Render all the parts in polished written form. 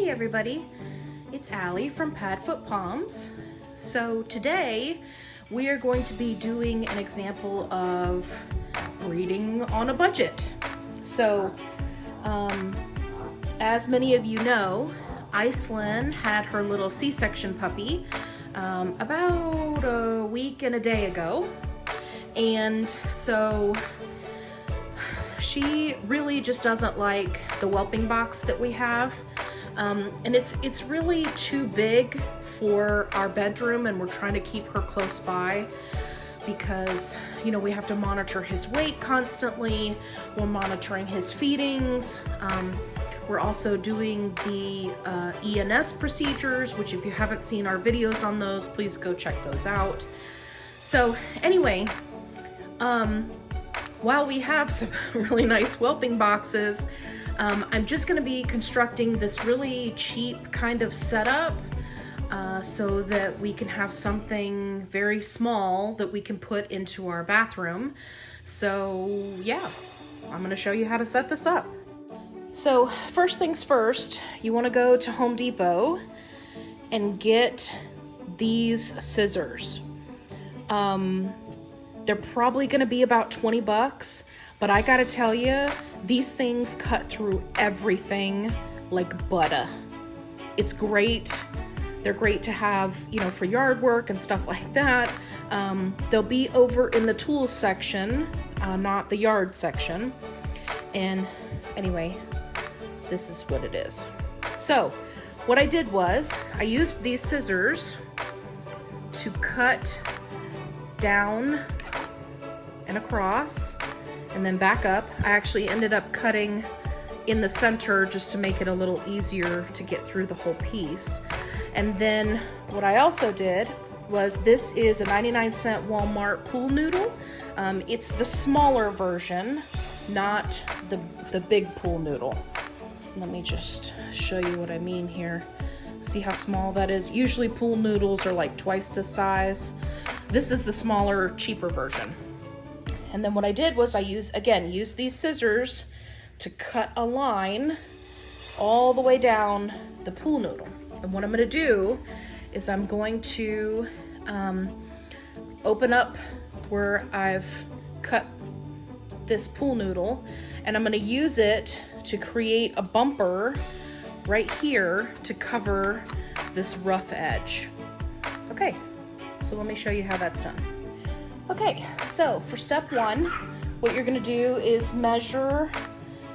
Hey everybody, it's Allie from Padfoot Palms. So today we are going to be doing an example of breeding on a budget. So as many of you know, Iceland had her little C-section puppy about a week and a day ago, and so she really just doesn't like the whelping box that we have, and it's really too big for our bedroom, and we're trying to keep her close by because, you know, we have to monitor his weight constantly. We're monitoring his feedings. We're also doing the ENS procedures, which if you haven't seen our videos on those, please go check those out. So anyway, while we have some really nice whelping boxes, I'm just going to be constructing this really cheap kind of setup so that we can have something very small that we can put into our bathroom. So yeah, I'm going to show you how to set this up. So first things first, you want to go to Home Depot and get these scissors. They're probably going to be about 20 bucks, but I gotta tell you, these things cut through everything like butter. It's great. They're great to have, you know, for yard work and stuff like that. They'll be over in the tools section, not the yard section. And anyway, this is what it is. So what I did was I used these scissors to cut down and across and then back up. I actually ended up cutting in the center just to make it a little easier to get through the whole piece. And then what I also did was, this is a 99-cent Walmart pool noodle. It's the smaller version, not the big pool noodle. Let me just show you what I mean here. See how small that is? Usually pool noodles are like twice this size. This is the smaller, cheaper version. And then what I did was I used these scissors to cut a line all the way down the pool noodle. And what I'm going to do is I'm going to open up where I've cut this pool noodle, and I'm going to use it to create a bumper right here to cover this rough edge. Okay, so let me show you how that's done. Okay, so for step one, what you're gonna do is measure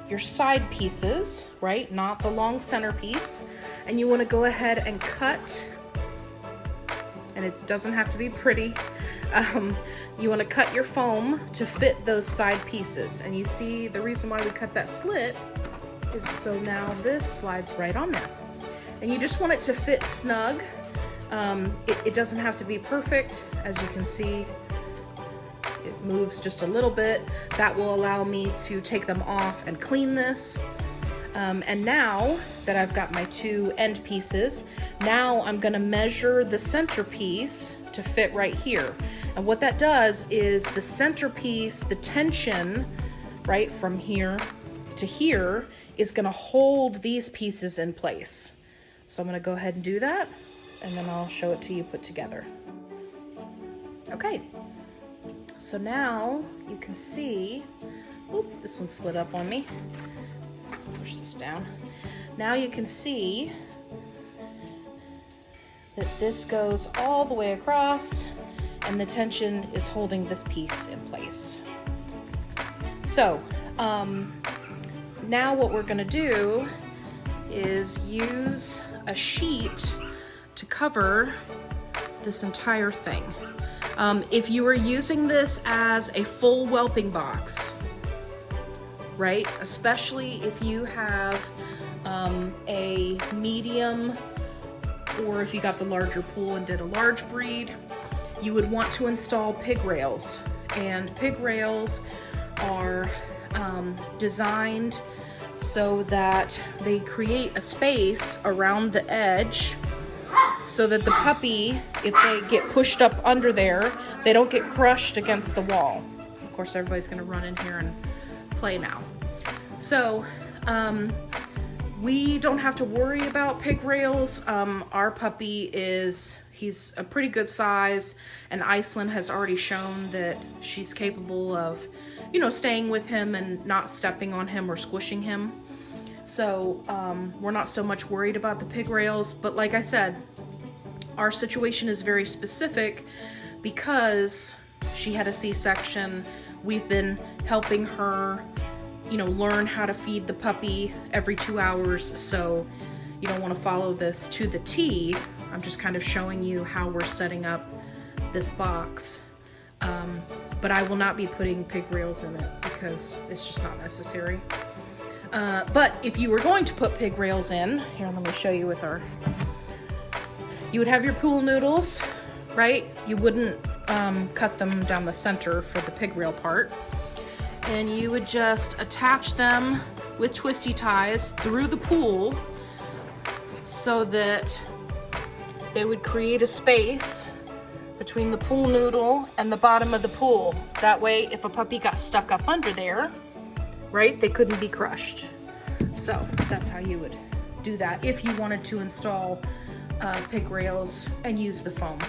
your side pieces, right? Not the long center piece. And you wanna go ahead and cut, and it doesn't have to be pretty. You wanna cut your foam to fit those side pieces. And you see the reason why we cut that slit is so now this slides right on there. And you just want it to fit snug. It doesn't have to be perfect. As you can see, it moves just a little bit. That will allow me to take them off and clean this. And now that I've got my two end pieces, now I'm gonna measure the center piece to fit right here. And what that does is the center piece, the tension, right from here to here, is gonna hold these pieces in place. So I'm gonna go ahead and do that, and then I'll show it to you put together. Okay. So now you can see, oop, this one slid up on me. Push this down. Now you can see that this goes all the way across, and the tension is holding this piece in place. So now what we're gonna do is use a sheet to cover this entire thing. If you were using this as a full whelping box, right? Especially if you have a medium, or if you got the larger pool and did a large breed, you would want to install pig rails. And pig rails are designed so that they create a space around the edge so that the puppy, if they get pushed up under there, they don't get crushed against the wall. Of course, everybody's gonna run in here and play now. So we don't have to worry about pig rails. Our puppy he's a pretty good size, and Iceland has already shown that she's capable of, you know, staying with him and not stepping on him or squishing him. So we're not so much worried about the pig rails, but like I said, our situation is very specific because she had a C-section. We've been helping her, you know, learn how to feed the puppy every 2 hours. So you don't want to follow this to the T. I'm just kind of showing you how we're setting up this box. But I will not be putting pig rails in it because it's just not necessary. But if you were going to put pig rails in, here, let me show you with you would have your pool noodles, right? You wouldn't cut them down the center for the pig rail part. And you would just attach them with twisty ties through the pool so that they would create a space between the pool noodle and the bottom of the pool. That way, if a puppy got stuck up under there, right, they couldn't be crushed. So that's how you would do that if you wanted to install pig rails and use the foam.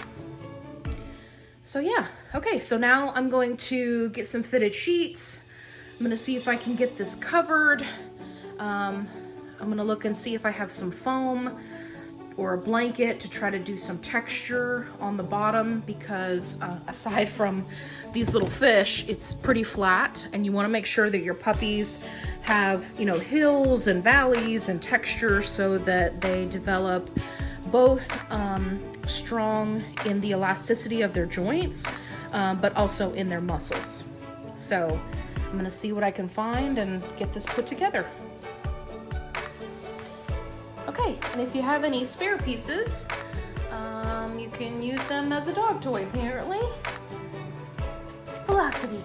So yeah, okay, so now I'm going to get some fitted sheets. I'm gonna see if I can get this covered. I'm gonna look and see if I have some foam or a blanket to try to do some texture on the bottom, because aside from these little fish, it's pretty flat, and you want to make sure that your puppies have, you know, hills and valleys and texture so that they develop both strong in the elasticity of their joints, but also in their muscles. So I'm gonna see what I can find and get this put together. Okay, and if you have any spare pieces, you can use them as a dog toy, apparently. Velocity,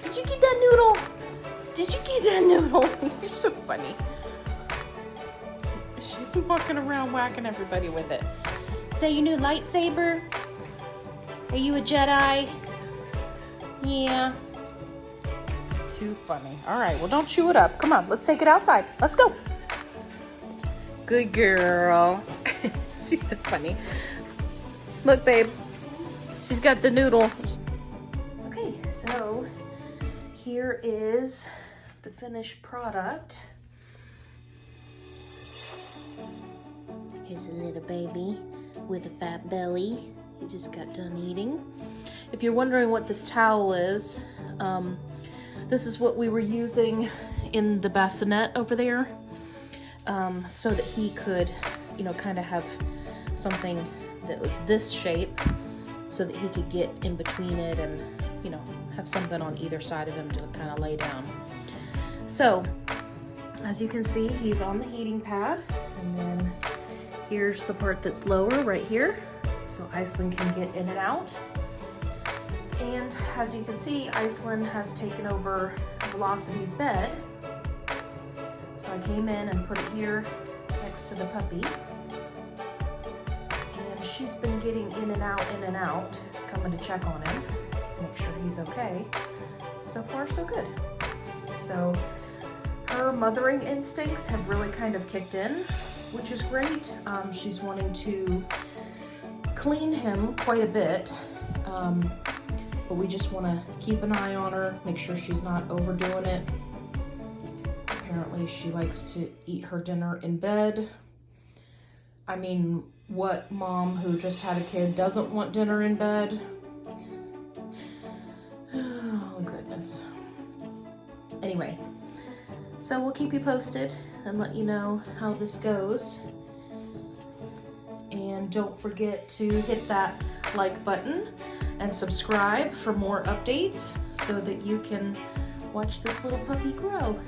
did you get that noodle? Did you get that noodle? You're so funny. She's walking around whacking everybody with it. Is that your new lightsaber? Are you a Jedi? Yeah. Too funny. All right, well, don't chew it up. Come on, let's take it outside. Let's go. Good girl. She's so funny. Look, babe. She's got the noodle. Okay, so here is the finished product. Here's a little baby with a fat belly. He just got done eating. If you're wondering what this towel is, this is what we were using in the bassinet over there. So that he could, you know, kind of have something that was this shape so that he could get in between it and, you know, have something on either side of him to kind of lay down. So, as you can see, he's on the heating pad, and then here's the part that's lower right here, so Iceland can get in and out. And as you can see, Iceland has taken over Velocity's bed. So I came in and put it here next to the puppy. And she's been getting in and out, coming to check on him, make sure he's okay. So far, so good. So her mothering instincts have really kind of kicked in, which is great. She's wanting to clean him quite a bit, but we just want to keep an eye on her, make sure she's not overdoing it. Apparently she likes to eat her dinner in bed. I mean, what mom who just had a kid doesn't want dinner in bed? Oh, goodness. Anyway, so we'll keep you posted and let you know how this goes. And don't forget to hit that like button and subscribe for more updates so that you can watch this little puppy grow.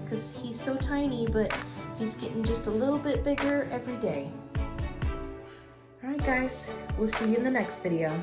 Because he's so tiny, but he's getting just a little bit bigger every day. All right, guys, we'll see you in the next video.